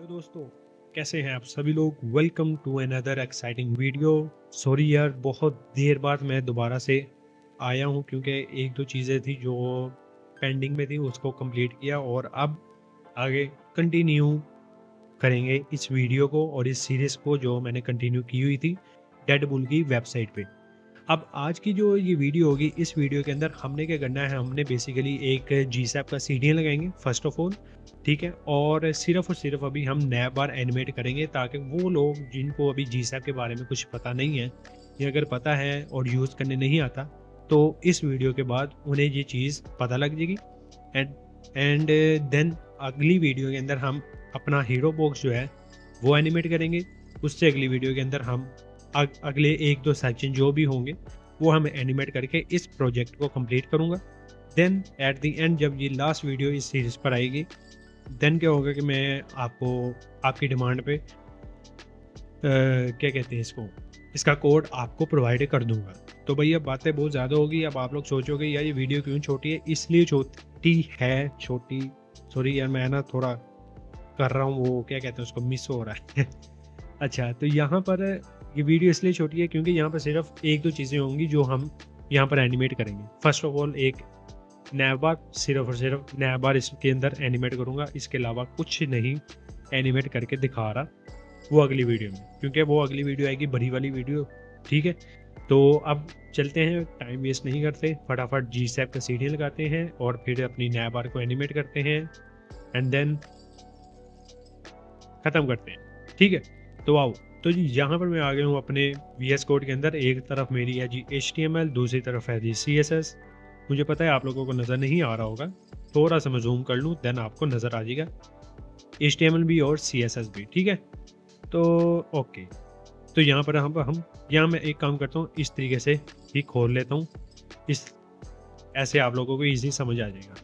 Hello दोस्तों, कैसे हैं आप सभी लोग। Welcome to another exciting video. Sorry यार, बहुत देर बाद मैं दोबारा से आया हूं क्योंकि एक दो चीज़ें थी जो पेंडिंग में थी, उसको कंप्लीट किया और अब आगे कंटिन्यू करेंगे इस वीडियो को और इस सीरीज़ को जो मैंने कंटिन्यू की हुई थी डेडपुल की वेबसाइट पे। अब आज की जो ये वीडियो होगी, इस वीडियो के अंदर हमने क्या करना है, हमने बेसिकली एक जीसैप का सीडीएन लगाएंगे फर्स्ट ऑफ ऑल, ठीक है। और सिर्फ अभी हम नया बार एनिमेट करेंगे ताकि वो लोग जिनको अभी जीसैप के बारे में कुछ पता नहीं है या अगर पता है और यूज़ करने नहीं आता, तो इस वीडियो के बाद उन्हें ये चीज़ पता लग जाएगी। एंड देन अगली वीडियो के अंदर हम अपना हीरो बॉक्स जो है वो एनिमेट करेंगे। उससे अगली वीडियो के अंदर हम अगले एक दो सेक्शन जो भी होंगे वो हम एनिमेट करके इस प्रोजेक्ट को कंप्लीट करूँगा। देन एट द एंड जब ये लास्ट वीडियो इस सीरीज़ पर आएगी, देन क्या होगा कि मैं आपको आपकी डिमांड पे क्या कहते हैं इसको, इसका कोड आपको प्रोवाइड कर दूंगा। तो भैया बातें बहुत ज़्यादा होगी। अब आप लोग सोचोगे यार ये वीडियो क्यों छोटी है, इसलिए छोटी। सॉरी यार, मैं ना थोड़ा कर रहा हूँ वो क्या कहते हैं उसको, मिस हो रहा है अच्छा, तो यहाँ पर ये वीडियो इसलिए छोटी है क्योंकि यहाँ पर सिर्फ एक दो चीज़ें होंगी जो हम यहाँ पर एनिमेट करेंगे। फर्स्ट ऑफ ऑल एक नया बार, सिर्फ और सिर्फ नया बार इसके अंदर एनिमेट करूँगा, इसके अलावा कुछ नहीं एनिमेट करके दिखा रहा वो अगली वीडियो में, क्योंकि वो अगली वीडियो आएगी बड़ी वाली वीडियो, ठीक है। तो अब चलते हैं, टाइम वेस्ट नहीं करते, फटाफट जीसैप का सीडीएन लगाते हैं और फिर अपनी नया बार को एनिमेट करते हैं एंड देन ख़त्म करते हैं, ठीक है। तो आओ, तो जी यहाँ पर मैं आ गया हूँ अपने VS कोड के अंदर। एक तरफ मेरी है जी HTML, दूसरी तरफ है जी CSS। मुझे पता है आप लोगों को नज़र नहीं आ रहा होगा, थोड़ा सा मैं जूम कर लूँ देन आपको नज़र आ जाएगा HTML भी और CSS भी, ठीक है। तो ओके, तो यहाँ पर हम यहाँ मैं एक काम करता हूँ, इस तरीके से ही खोल लेता हूँ, इस ऐसे आप लोगों को ईजी समझ आ जाएगा।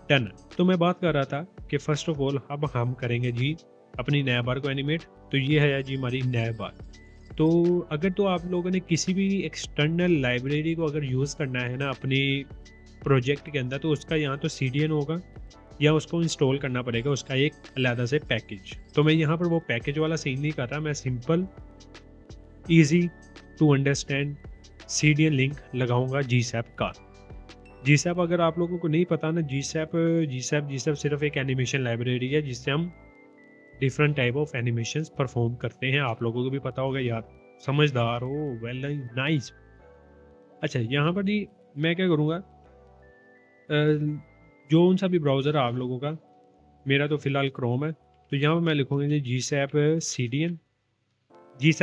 डन। तो मैं बात कर रहा था कि फर्स्ट ऑफ ऑल अब हम करेंगे जी अपनी नया बार को एनिमेट। तो ये है जी हमारी नया बार। तो अगर तो आप लोगों ने किसी भी एक्सटर्नल लाइब्रेरी को अगर यूज़ करना है ना अपनी प्रोजेक्ट के अंदर, तो उसका यहाँ तो CDN होगा या उसको इंस्टॉल करना पड़ेगा, उसका एक अलग से पैकेज। तो मैं यहाँ पर वो पैकेज वाला सीन नहीं कर रहा, मैं simple easy to understand CDN link लगाऊंगा जीसैप का। जीसैप अगर आप लोगों को नहीं पता ना, जीसैप सिर्फ एक एनिमेशन लाइब्रेरी है जिससे हम different type of animations perform करते हैं। आप लोगों को भी पता होगा यार, समझदार हो, वेल नाइस। अच्छा, यहाँ पर जी मैं क्या करूँगा, जो उन सा भी ब्राउज़र है आप लोगों का, मेरा तो फ़िलहाल क्रोम है, तो यहाँ पर मैं लिखूँगा जी जीसैप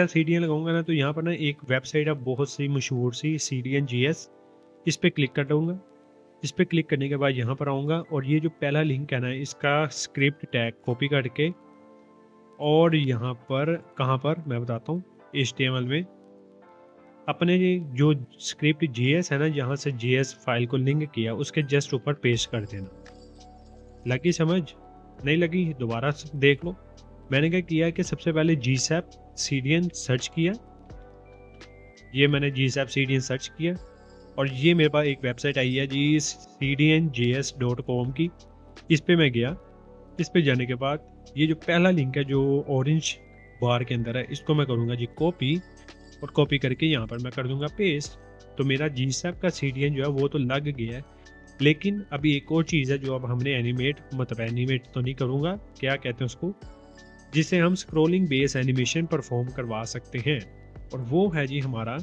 CDN लगाऊंगा ना, तो यहाँ पर ना एक वेबसाइट है बहुत सी मशहूर सी, CDN GS। इस पर क्लिक कर दूँगा। इस पर क्लिक करने के बाद यहाँ पर आऊँगा और ये जो पहला लिंक है ना, इसका स्क्रिप्ट टैग कॉपी करके और यहाँ पर कहाँ पर मैं बताता हूँ, HTML में अपने जो स्क्रिप्ट JS है ना, जहाँ से JS फाइल को लिंक किया उसके जस्ट ऊपर पेस्ट कर देना। लगी समझ? नहीं लगी दोबारा देख लो। मैंने क्या किया कि सबसे पहले जीसैप CDN सर्च किया, ये मैंने जीसैप CDN सर्च किया और ये मेरे पास एक वेबसाइट आई है जी cdnjs.com की। इस पे मैं गया। इस पे जाने के बाद ये जो पहला लिंक है जो ऑरेंज बार के अंदर है, इसको मैं करूँगा जी कॉपी, और कॉपी करके यहाँ पर मैं कर दूंगा पेस्ट। तो मेरा जीसैप का CDN जो है वो तो लग गया है, लेकिन अभी एक और चीज़ है जो अब हमने एनिमेट तो नहीं करूँगा, क्या कहते हैं उसको, जिससे हम स्क्रोलिंग बेस एनिमेशन परफॉर्म करवा सकते हैं, और वो है जी हमारा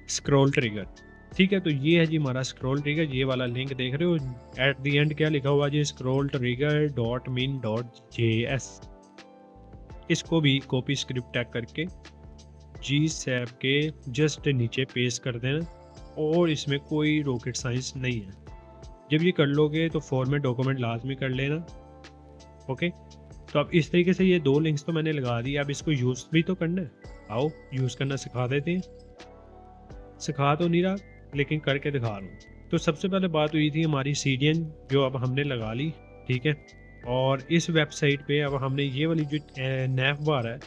स्क्रॉल ट्रिगर, ठीक है। तो ये है जी हमारा स्क्रॉल ट्रिगर, ये वाला लिंक देख रहे हो, एट द एंड क्या लिखा हुआ जी, scrolltrigger.min.js। इसको भी कॉपी स्क्रिप्ट टैग करके जीसैप के जस्ट नीचे पेस्ट कर देना, और इसमें कोई रॉकेट साइंस नहीं है। जब ये कर लोगे तो फॉर्मेट डॉक्यूमेंट लाजमी कर लेना, ओके। तो अब इस तरीके से ये दो लिंक्स तो मैंने लगा दी, अब इसको यूज़ भी तो करना है। आओ यूज़ करना सिखा देते हैं। सिखा तो नहीं रहा लेकिन करके दिखा रहा हूँ। तो सबसे पहले बात हुई थी हमारी CDN जो अब हमने लगा ली, ठीक है। और इस वेबसाइट पे अब हमने ये वाली जो नैव बार है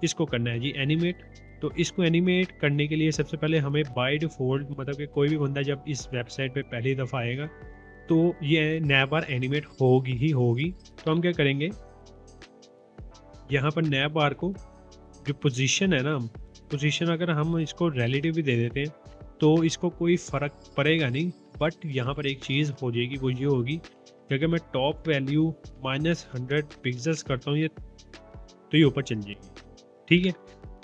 इसको करना है जी एनिमेट। तो इसको एनिमेट करने के लिए सबसे पहले हमें बाय डिफ़ॉल्ट, मतलब कि कोई भी बंदा जब इस वेबसाइट पे पहली दफ़ा आएगा तो ये नैव बार एनिमेट होगी ही होगी। तो हम क्या करेंगे, यहाँ पर नैब बार को जो पोजीशन है ना, पोजीशन अगर हम इसको रिलेटिव भी दे देते हैं तो इसको कोई फ़र्क पड़ेगा नहीं, बट यहाँ पर एक चीज़ हो जाएगी, वो ये होगी कि अगर मैं टॉप वैल्यू -100 पिक्सल्स करता हूँ ये, तो ये ऊपर चली जाएगी। ठीक है,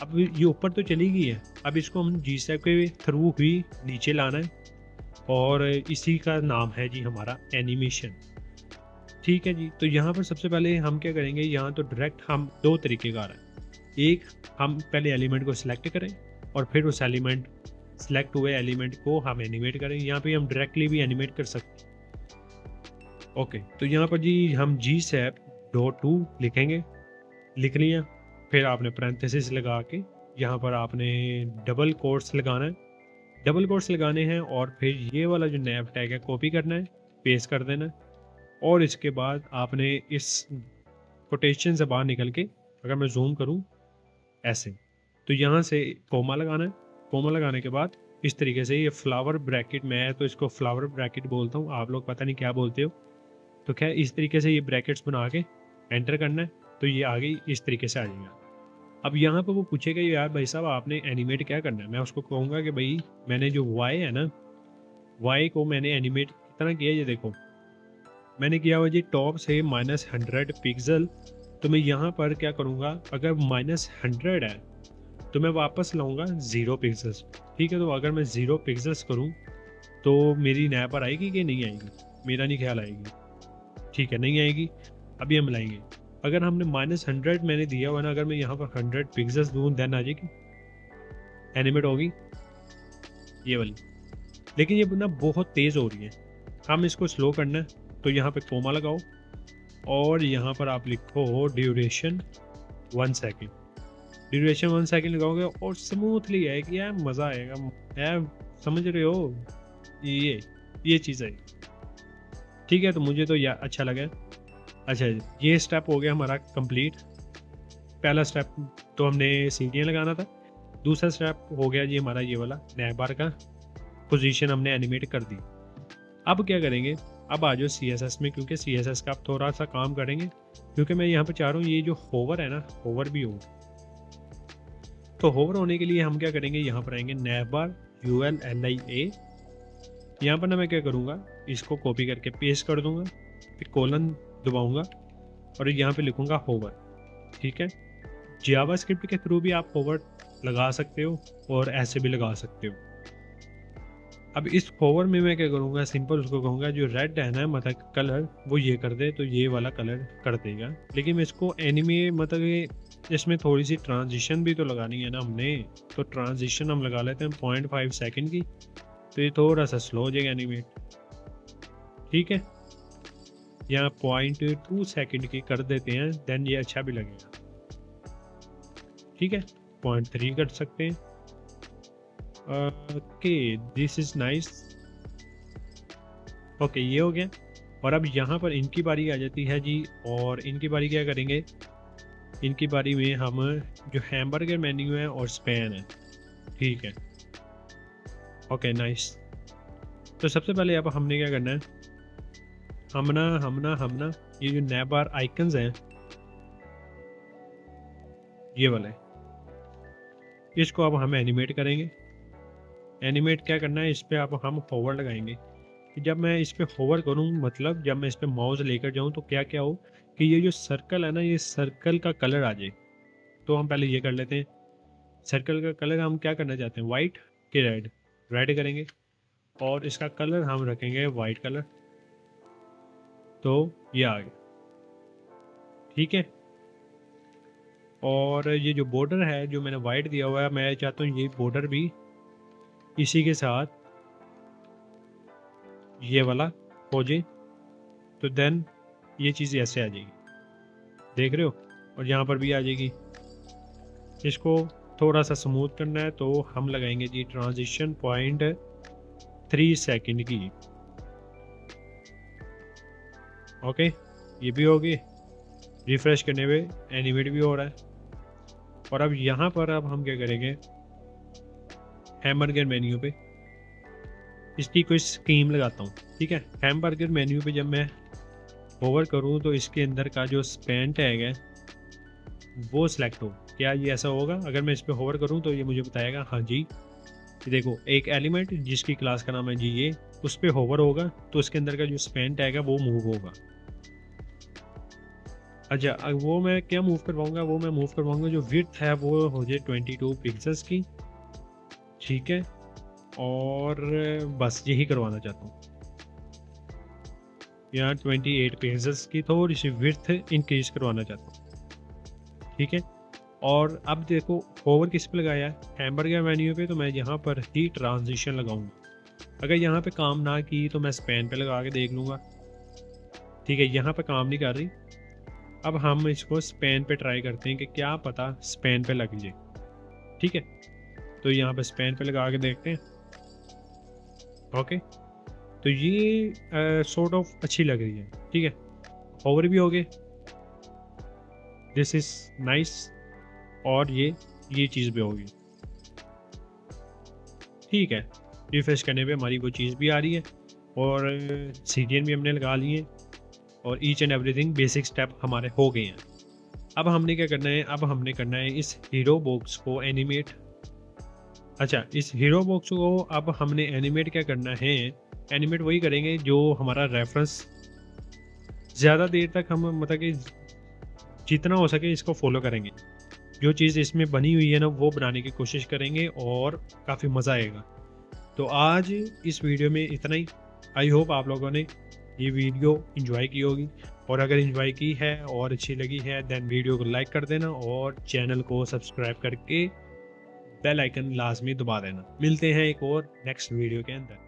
अब ये ऊपर तो चली गई है, अब इसको हम जी स्टेप के थ्रू भी नीचे लाना है, और इसी का नाम है जी हमारा एनिमेशन। ठीक है जी, तो यहाँ पर सबसे पहले हम क्या करेंगे, यहाँ तो डायरेक्ट हम दो तरीके का आ रहा है। एक, हम पहले एलिमेंट को सिलेक्ट करें और फिर उस एलिमेंट सिलेक्ट हुए एलिमेंट को हम एनिमेट करें। यहाँ पे हम डायरेक्टली भी एनिमेट कर सकते हैं। ओके, तो यहाँ पर जी हम जी सैप डॉट टू लिखेंगे, लिख लिया। फिर आपने पैरेंथेसिस लगा के यहाँ पर आपने डबल कोट्स लगाना है, डबल कोट्स लगाने हैं, और फिर ये वाला जो नैव टैग है कॉपी करना है, पेस्ट कर देना है, और इसके बाद आपने इस कोटेशन से बाहर निकल के, अगर मैं जूम करूं ऐसे, तो यहाँ से कोमा लगाना है। कोमा लगाने के बाद इस तरीके से ये फ्लावर ब्रैकेट, मैं तो इसको फ्लावर ब्रैकेट बोलता हूँ, आप लोग पता नहीं क्या बोलते हो, तो क्या इस तरीके से ये ब्रैकेट्स बना के एंटर करना है, तो ये आगे इस तरीके से आ जाएगा। अब यहाँ पर वो पूछेगा यार भाई साहब आपने एनिमेट क्या करना है, मैं उसको कहूँगा कि भाई मैंने जो वाई है ना, वाई को मैंने एनिमेट कितना किया, ये देखो मैंने किया हुआ जी टॉप से -100 पिक्सल। तो मैं यहाँ पर क्या करूँगा, अगर -100 है तो मैं वापस लाऊंगा 0 पिक्सल्स। ठीक है, तो अगर मैं 0 पिक्सल्स करूँ तो मेरी नैप पर आएगी कि नहीं आएगी, मेरा नहीं ख्याल आएगी। ठीक है, नहीं आएगी। अभी हम लाएंगे, अगर हमने -100 मैंने दिया हुआ ना, अगर मैं यहाँ पर 100 पिक्सल्स दूँ देन आ जाएगी, एनिमेट होगी ये वाली। लेकिन ये ना बहुत तेज़ हो रही है, हम इसको स्लो करना है, तो यहाँ पे कोमा लगाओ और यहाँ पर आप लिखो ड्यूरेशन 1 सेकेंड। ड्यूरेशन 1 सेकेंड लगाओगे और स्मूथली आएगी यार, मज़ा आएगा यार, समझ रहे हो, ये चीज़ है। ठीक है, तो मुझे तो यार अच्छा लगा। अच्छा, ये स्टेप हो गया हमारा कंप्लीट। पहला स्टेप तो हमने सीढ़ियाँ लगाना था, दूसरा स्टेप हो गया जी हमारा ये वाला नैव बार का पोजीशन हमने एनिमेट कर दी। अब क्या करेंगे, अब आ जाओ CSS में, क्योंकि CSS का आप थोड़ा सा काम करेंगे, क्योंकि मैं यहाँ पे चाह रहा हूँ ये जो होवर है ना, होवर भी हो। तो होवर होने के लिए हम क्या करेंगे, यहाँ पर आएंगे नैव बार ULLIA। यहाँ पर ना मैं क्या करूँगा, इसको कॉपी करके पेस्ट कर दूँगा, फिर कोलन दबाऊँगा और यहाँ पे लिखूँगा होवर। ठीक है, जावास्क्रिप्ट के थ्रू भी आप होवर लगा सकते हो और ऐसे भी लगा सकते हो। अब इस होवर में मैं क्या करूँगा, सिंपल उसको कहूँगा जो रेड है ना, मतलब कलर, वो ये कर दे, तो ये वाला कलर कर देगा। लेकिन मैं इसको एनिमे, मतलब इसमें थोड़ी सी ट्रांजिशन भी तो लगानी है ना हमने, तो ट्रांजिशन हम लगा लेते हैं 0.5 सेकेंड की, तो ये थोड़ा सा स्लो हो जाएगा एनिमेट। ठीक है, यहाँ 0.2 सेकेंड की कर देते हैं, देन ये अच्छा भी लगेगा। ठीक है, 0.3 कर सकते हैं। Okay, this is nice. Okay, ये हो गया। और अब यहाँ पर इनकी बारी आ जाती है जी, और इनकी बारी क्या करेंगे, इनकी बारी में हम जो हैमबर्गर मेन्यू है और स्पैन है। ठीक है, ओके नाइस। तो सबसे पहले अब हमने क्या करना है, हमना ये जो नैव बार आइकन्स हैं, ये वाले, इसको अब हम एनिमेट करेंगे। एनिमेट क्या करना है, इस पर अब हम होवर लगाएंगे कि जब मैं इस पर होवर करूँ, मतलब जब मैं इस पर माउस लेकर जाऊँ तो क्या क्या हो कि ये जो सर्कल है ना, ये सर्कल का कलर आ जाए। तो हम पहले ये कर लेते हैं, सर्कल का कलर हम क्या करना चाहते हैं, वाइट कि रेड, रेड करेंगे, और इसका कलर हम रखेंगे वाइट कलर। तो ये आ गया। ठीक है, और ये जो बॉर्डर है जो मैंने वाइट दिया हुआ है, मैं चाहता हूँ ये बॉर्डर भी इसी के साथ ये वाला हो जाए, तो देन ये चीज़ ऐसे आ जाएगी, देख रहे हो, और यहाँ पर भी आ जाएगी। इसको थोड़ा सा स्मूथ करना है तो हम लगाएंगे जी ट्रांजिशन 0.3 सेकेंड की। ओके, ये भी होगी, रिफ्रेश करने पे एनिमेट भी हो रहा है। और अब यहाँ पर अब हम क्या करेंगे, हैमबर्गर मेन्यू पे इसकी कोई स्कीम लगाता हूँ। ठीक है, हैमबर्गर मेन्यू पे जब मैं ओवर करूँ तो इसके अंदर का जो स्पैन टैग है वो सिलेक्ट हो। क्या ये ऐसा होगा? अगर मैं इस पर होवर करूँ तो ये मुझे बताएगा हाँ जी। ये देखो एक एलिमेंट जिसकी क्लास का नाम है जी ये, उस पर होवर होगा तो उसके अंदर का जो स्पैन टैग है वो मूव होगा। अच्छा वो मैं क्या मूव करवाऊँगा? वो मैं मूव करवाऊँगा जो विड्थ है वो हो जाए 22 पिक्सल्स की, ठीक है? और बस यही करवाना चाहता हूँ। यहाँ 28 पिक्सल्स की थोड़ी सी विड्थ इंक्रीज करवाना चाहता हूँ, ठीक है? और अब देखो होवर किस पे लगाया है? हैमबर्गर मेन्यू पे, तो मैं यहाँ पर ही ट्रांजिशन लगाऊंगा। अगर यहाँ पे काम ना की तो मैं स्पैन पे लगा के देख लूँगा, ठीक है? यहाँ पे काम नहीं कर रही। अब हम इसको स्पैन पे ट्राई करते हैं कि क्या पता स्पैन पे लग जाए, ठीक है? तो यहाँ पे स्पैन पे लगा के देखते हैं। ओके, तो ये सॉर्ट ऑफ अच्छी लग रही है, ठीक है? होवर भी हो गए, दिस इज नाइस। और ये चीज़ भी होगी, ठीक है? रिफ्रेश करने पे हमारी वो चीज़ भी आ रही है और सीरियन भी हमने लगा लिए और each and everything basic step हमारे हो गए हैं। अब हमने क्या करना है? अब हमने करना है इस हीरो बॉक्स को एनिमेट। अच्छा, इस हीरो बॉक्स को अब हमने एनिमेट क्या करना है? एनिमेट वही करेंगे जो हमारा रेफरेंस ज़्यादा देर तक हम मतलब कि जितना हो सके इसको फॉलो करेंगे। जो चीज़ इसमें बनी हुई है ना वो बनाने की कोशिश करेंगे और काफ़ी मज़ा आएगा। तो आज इस वीडियो में इतना ही। आई होप आप लोगों ने ये वीडियो एंजॉय की होगी, और अगर एंजॉय की है और अच्छी लगी है देन वीडियो को लाइक कर देना और चैनल को सब्सक्राइब करके बेल आइकन लाजमी दबा देना। मिलते हैं एक और नेक्स्ट वीडियो के अंदर।